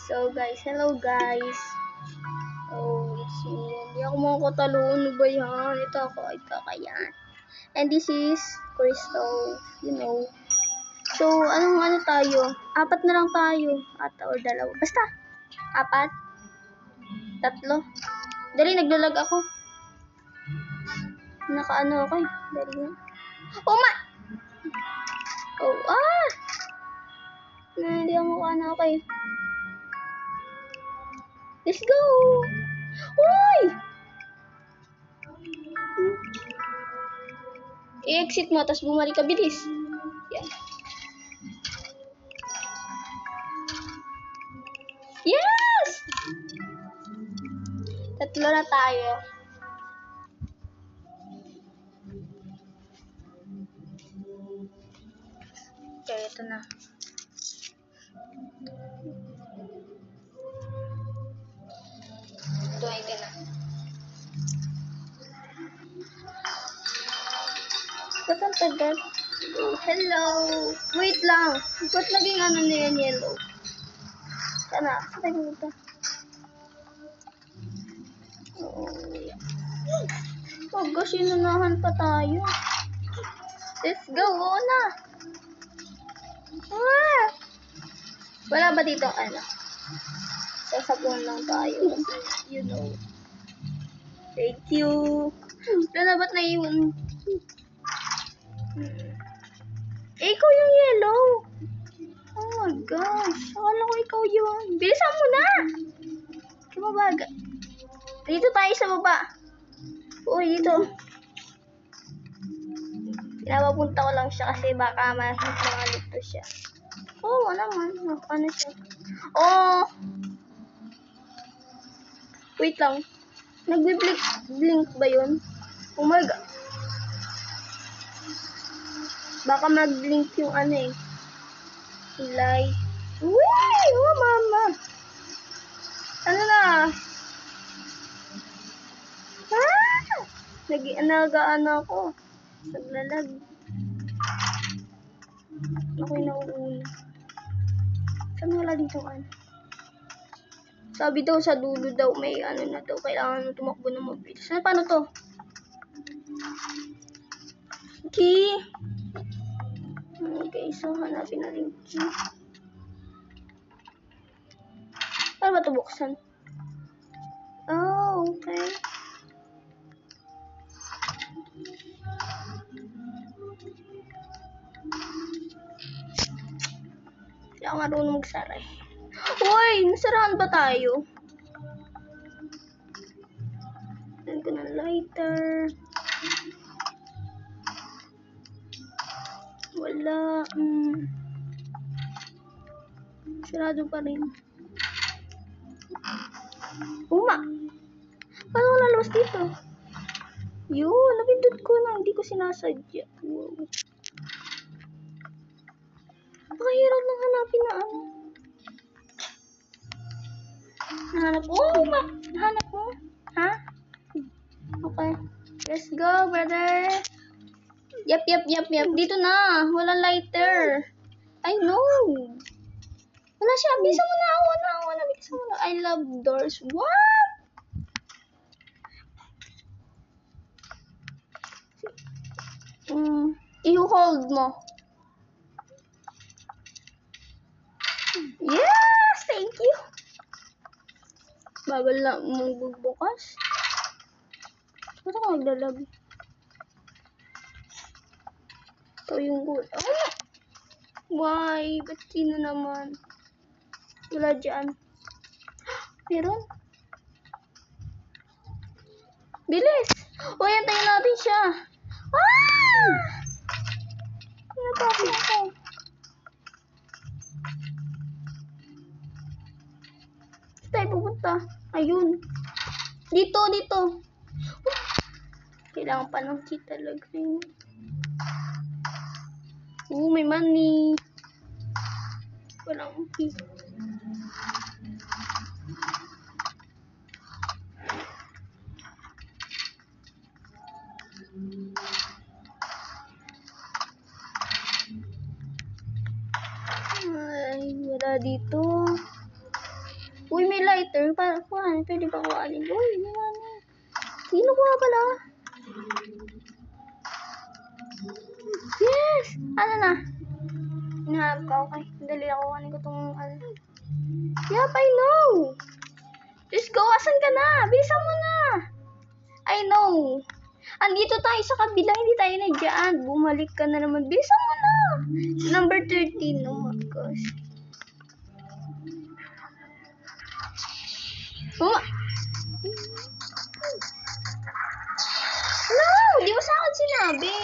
So guys, hello guys. Oh, it's me. Hindi ako makakatalo. Ano ba yan? Ito ako. Yan. And this is Crystal. You know. So, ano tayo? 4 na lang tayo. Ata or 2. Basta. 4. 3. Dali, naglalag ako. Nakaano ako eh. Dali nga. Oh my! Oh, hindi ako ano ako eh. Let's go! Uy! I-exit mo, tapos bumalik ka, bilis. Yan. Yes! 3 na tayo. Okay, ito na. Ito ay na. Ba't ang tagal? Oh, hello! Wait lang! Ba't naging ano na yan, yellow? Sana, saan ito? Oh gosh, inunahan pa tayo. Let's go, na! Wala ba dito, ano? Sasabon lang tayo. You know. Thank you. Wala ba't naiwan? Ikaw yung yellow. Oh my gosh. Akala ko ikaw yun. Bilisan mo na. Kumabaga. Dito tayo sa baba. Uy, dito. Pinapapunta ko lang siya kasi baka malito siya. Oh, naman. Ano siya? Oh. Wait lang. Nagbi-blink ba yun? Oh my god. Baka mag-blink yung ano eh. Light. Uy! Oh, mama. Ano na? Nag-ano ako. Naglalag. Ako'y nauuna. Saan wala dito ano? Sabi daw sa dulo daw may ano na daw. Kailangan mo tumakbo na mabilis. Paano to? Key. Okay, so hanapin na rin key. Paano ba ito buksan? Oh, okay. Hindi ako marunong magsara eh. Uy, nasarahan ba tayo? Saan ko ng lighter? Wala. Sarado pa rin. Paano ko lalabas dito? Yun, napindot ko na. Hindi ko sinasadya. Wow. Napakahirap lang hanapin na ano. Nahanap mo? Nahanap mo? Ha? Okay. Let's go, brother. Yep. Dito na. Walang lighter. I know. Wala siya. Bisa mo na. Bisa mo na. I love doors. What? I-hold mo. Yes! Thank you. Bagal na mong bugbukas. Ba't ako maglalag? Ito yung good. Oh! Why? Ba't sino naman? Wala dyan. Meron? Bilis! O, yantayin natin siya. Natapos ako. Saan tayo pupunta? Ayun. Dito. Kailangan pa ng key talaga yun. May money. Walang key. Ay, wala dito. Uy, may lighter. Kuhaan, pwede ba kuhanin? Uy, naman. Sino kuha pala? Yes! Ano na? Hinahanap ka, okay. Dali ako, kuhanin ko tong ano. Yup, I know! Just go, asan ka na? Bilisan mo na! I know! Andito tayo sa kabila, hindi tayo nagyaan. Bumalik ka na naman. Bilisan mo na! Number 13, oh my gosh. Oh! No! Di mo sa akin sinabi.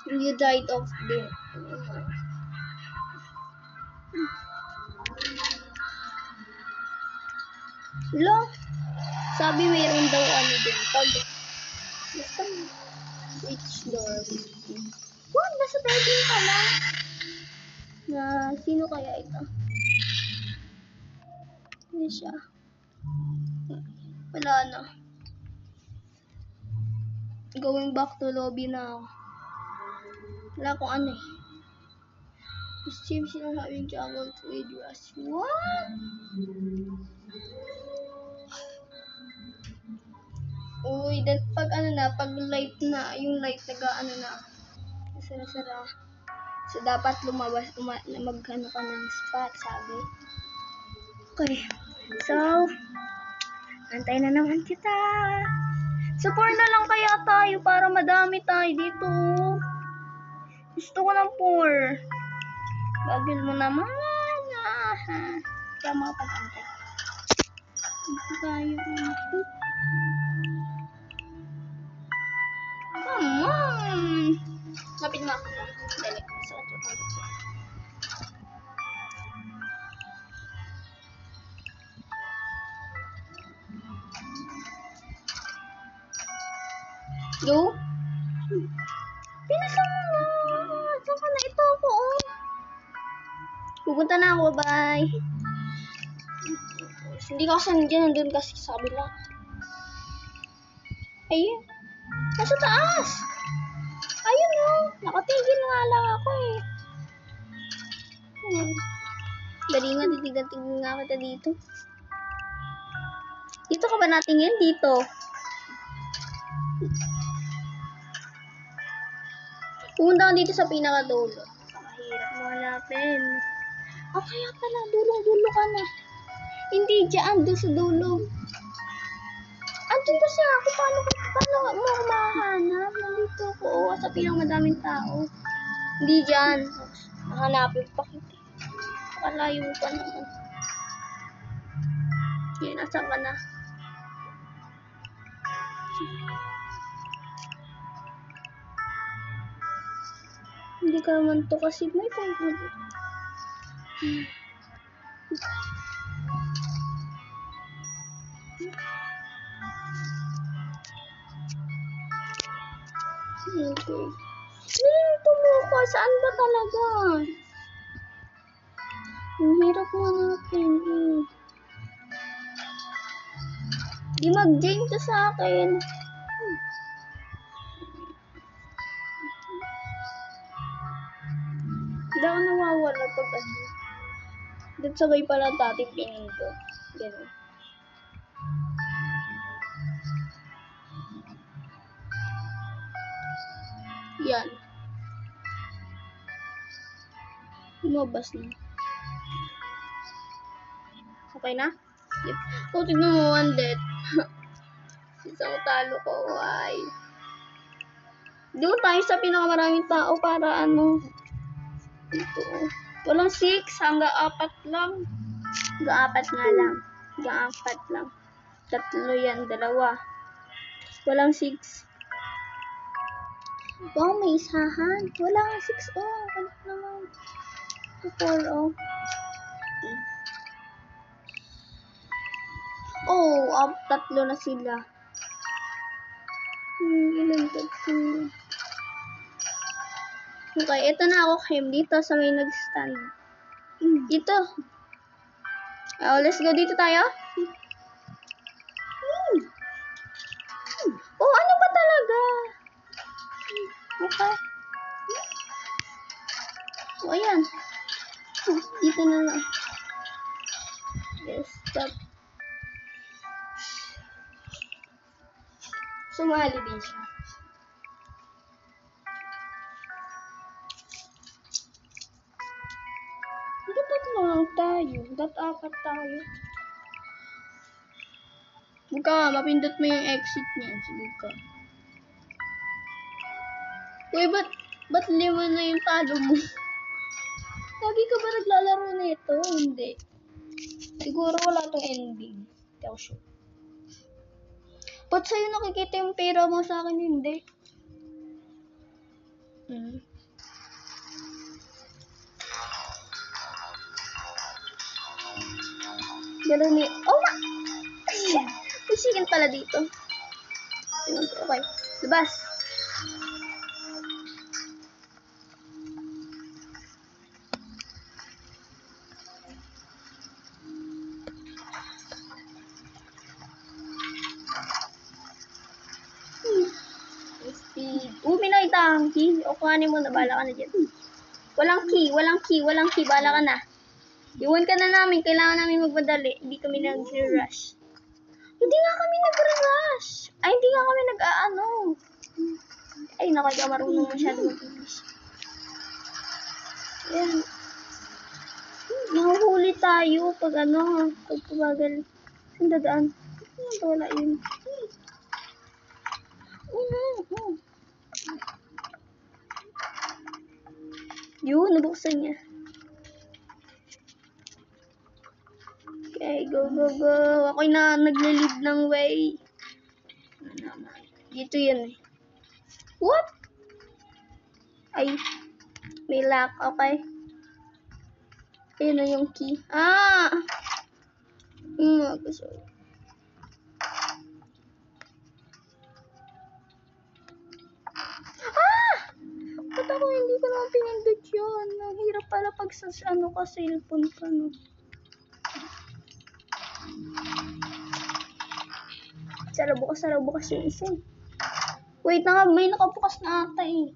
You died of the... Lo? Sabi mayroon daw ano din. Pag... Basta... Which door? What? Nasa 13 pala. Na... Sino kaya ito? Hindi siya. Wala na. Going back to lobby na ako. Wala akong ano eh. This team sila having trouble with us. What? Uy, that pag ano na, pag light na, yung light ano na, sara-sara. So, dapat lumabas, magkano ka ng spot, sabi. Okay. So, antay na naman kita. So, 4 na lang kaya tayo para madami tayo dito. Gusto ko ng 4. Bagil mo naman. Kaya makapag-antay. Dito tayo. Come on! Lapit mo ako. Dali. Go? Pinasan mo na. Saan ka na? Ito ako, oh. Pupunta na ako. Bye. Hindi ka kasi nandun kasi sa kabila. Ayun. Nasa taas. Ayun, oh. Nakatigil nga lang ako, eh. Dali nga, titigan-tigil nga kita dito. Dito ka ba natingin? Dito. Pumunta ka dito sa pinakadulo. Mahirap mo hanapin. Oh, kaya pala, dulong-dulo ka na. Hindi dyan, doon sa dulo. Andun kasi ako, paano mo ako mahanap? Nandito ako, sa pinakamadaming tao. Hindi dyan. Mahanapin pa kita. Nakalayo pa naman. Yan, nasan ka na? Hindi ka naman to kasi may pang-pag. Okay. Dito mo ko. Saan ba talaga? Ang hirap mo natin. Di mag-join ka sa akin. Hindi ako nawawala pag ano. Dito sabay pala dati pinin ko. Ganun. Yan. Lumabas na. Okay na? Yep. So, tignan mo, one dead. Isang talo ko, why? Doon tayo sa pinakamaraming tao para ano. Ito. Walang 6, hanggang 4 lang. Hanggang 4 nga lang. Hanggang 4 lang. 3 yan, 2. Walang 6. Wow, may isahan. Walang 6, oh. Ano naman? 4, oh. Oh, 3 na sila. Ilan 3? Okay, ito na ako, Kim. Dito sa may nag-stand. Dito. Oh, let's go dito tayo. Oh, ano ba talaga? Okay. Oh, ayan. Dito na lang. Yes, stop. Sumali din siya. Hindi tatlo lang tayo. Apat tayo. Huwag ka, mapindot mo yung exit niya. Sige ka. Uy, ba't 5 na yung talo mo? Lagi ka ba naglalaro nito? Hindi. Siguro wala tong ending. Hindi ako sure. Ba't sa'yo nakikita yung pera mo, sa akin hindi? Gano'n ni... Oh, ma! May chicken pala dito. Okay. Labas. Speed. May nakita ang key. O kuhanin mo na, bala ka na dyan. Walang key. Bala ka na. Iwan ka na namin. Kailangan namin magmadali. Hindi kami nag-rush. Hindi nga kami nag-rush. Ay, hindi nga kami nag-aano. Ay, naku, hindi ka marunong masyado mag-English. Ayan. Nahuhuli tayo pag pag pumagal. Saan dadaan? Wala yun. Yun, nabuksan niya. Okay, go. Ako'y nagle-lead ng way. Dito yan eh. What? Ay, may lock. Okay. Ayun na yung key. Sorry. Ba't ako hindi ko naman pinindot yun? Ang hirap pala pag sa ka, cellphone ka, no? Sara bukas yung isa. Wait, may nakabukas na ata eh.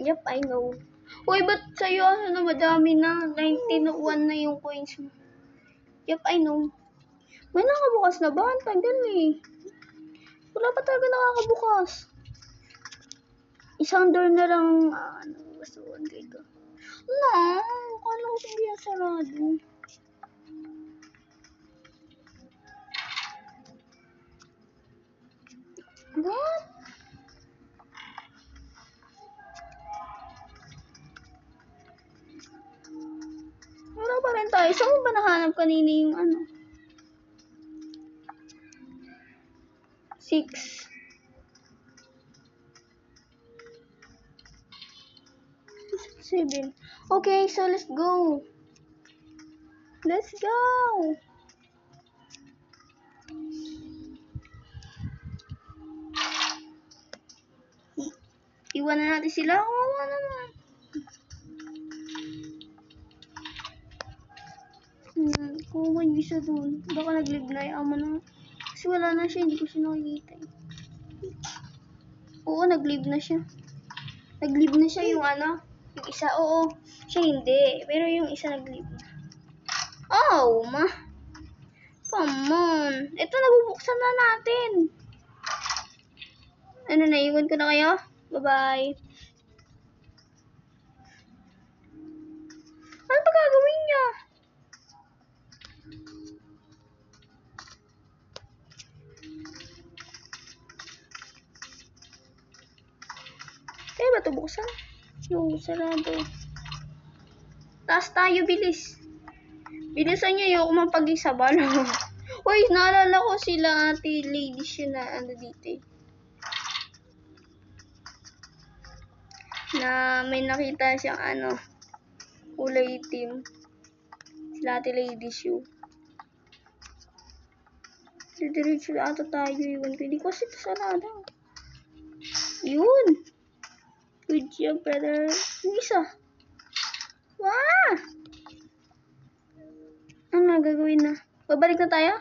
Yep, I know. Uy, ba't sa'yo na madami na? 1901 na yung coins mo. Yep, I know. May nakabukas na ba? Ang tagal eh. Wala pa talaga nakakabukas. Isang door na lang. Basuhan ko ito. Kala ko hindi yan sarado. What? Wala pa rin tayo. Saan mo ba nahanap kanina yung 6. 7. Okay, so let's go. Iwan na natin sila. Kawawa naman. Kung may isa dun. Baka nag-live na. Ama na. Kasi wala na siya. Hindi ko siya nakikita eh. Oo, nag-live na siya. Nag-live na siya yung yung isa. Oo. Siya hindi. Pero yung isa nag-live na. Oh, ma. Come on. Ito, nabubuksan na natin. Naiwan ko na kayo? Bye-bye. Ano ba gagawin niya? Kaya ba ito buksan? Yung sarado. Taas tayo, bilis. Bilisan niyo yung mapag-isa ba? Uy, naalala ko sila ate ladies yun na dito eh. Na may nakita siyang kulay itim. Sila ate ladies yun. Didiretso ata tayo yun. Hindi ko kasi ito sarado. Yun. Good job, brother. Yung isa. Wow! gagawin na. Babalik na tayo?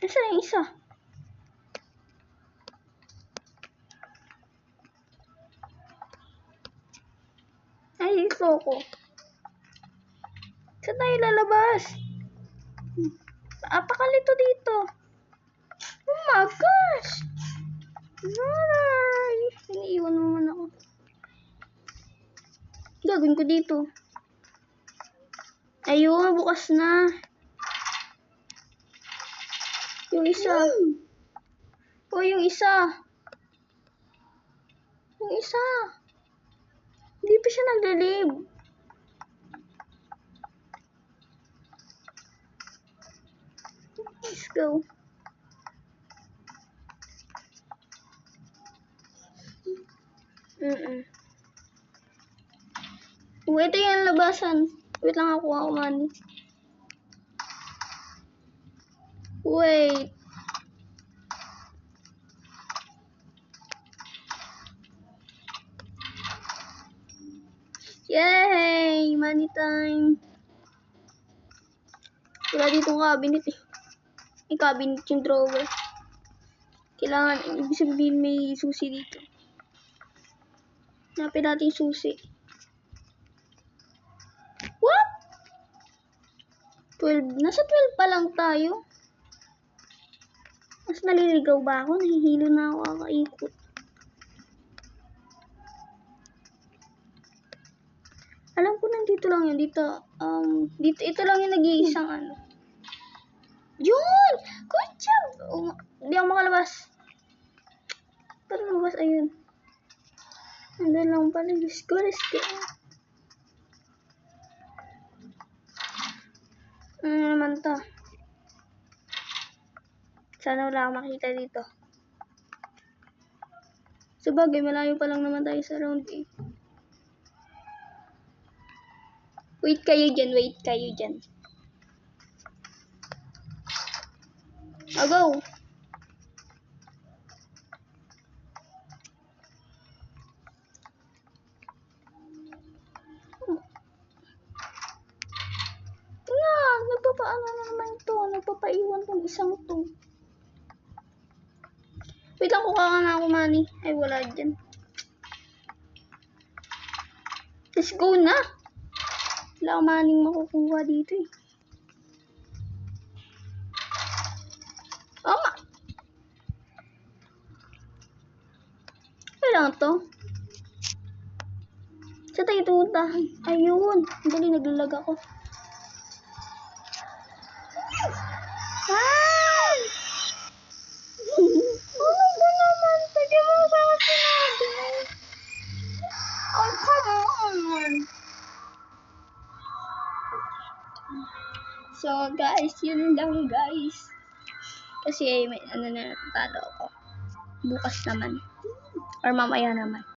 Nasaan yung isa? Ay, ito ko. Saan tayo lalabas? Apakalito dito. Oh my gosh! Naray! Iniiwan naman ako. Gagawin ko dito. Ayun, bukas na. Yung isa. O, yung isa. Yung isa. Hindi pa siya naglalib. Let's go. Ito yung labasan. Wait lang ako money. Wait. Yay! Money time. Wala ditong cabinet eh. May cabinet yung drawer. Kailangan, ibig sabihin may susi dito. Hanapin natin yung susi. What? 12. Nasa 12 pa lang tayo. Mas naliligaw ba ako? Nahihilo na ako kakaikot. Alam ko nandito lang yun. Dito, ito lang yung nag-iisang ano. Yun! Good job! Hindi ako makalabas. Pero lumabas, ayun. Nandun lang pala. Let's go, let's go. Ano naman to? Sana wala akong makita dito. Sabagay, malayo pa lang naman tayo sa round A. Wait kayo dyan, wait kayo dyan. I'll go. Nagpapaano na naman ito. Nagpapaiwan tong isang to. Wait lang, kukuha na ako money. Ay, wala dyan. Let's go na. Wala akong money makukuha dito eh. Oo. Kailangan to. Saan tayo tumuntahan? Ayun. Dali, naglalag ako. Ah! Oh my God naman. Pwede mo sa sinabi. Oh, come on. So, guys, yun lang, guys. Kasi may ano na natatalo ako. Bukas naman. Or mamaya naman.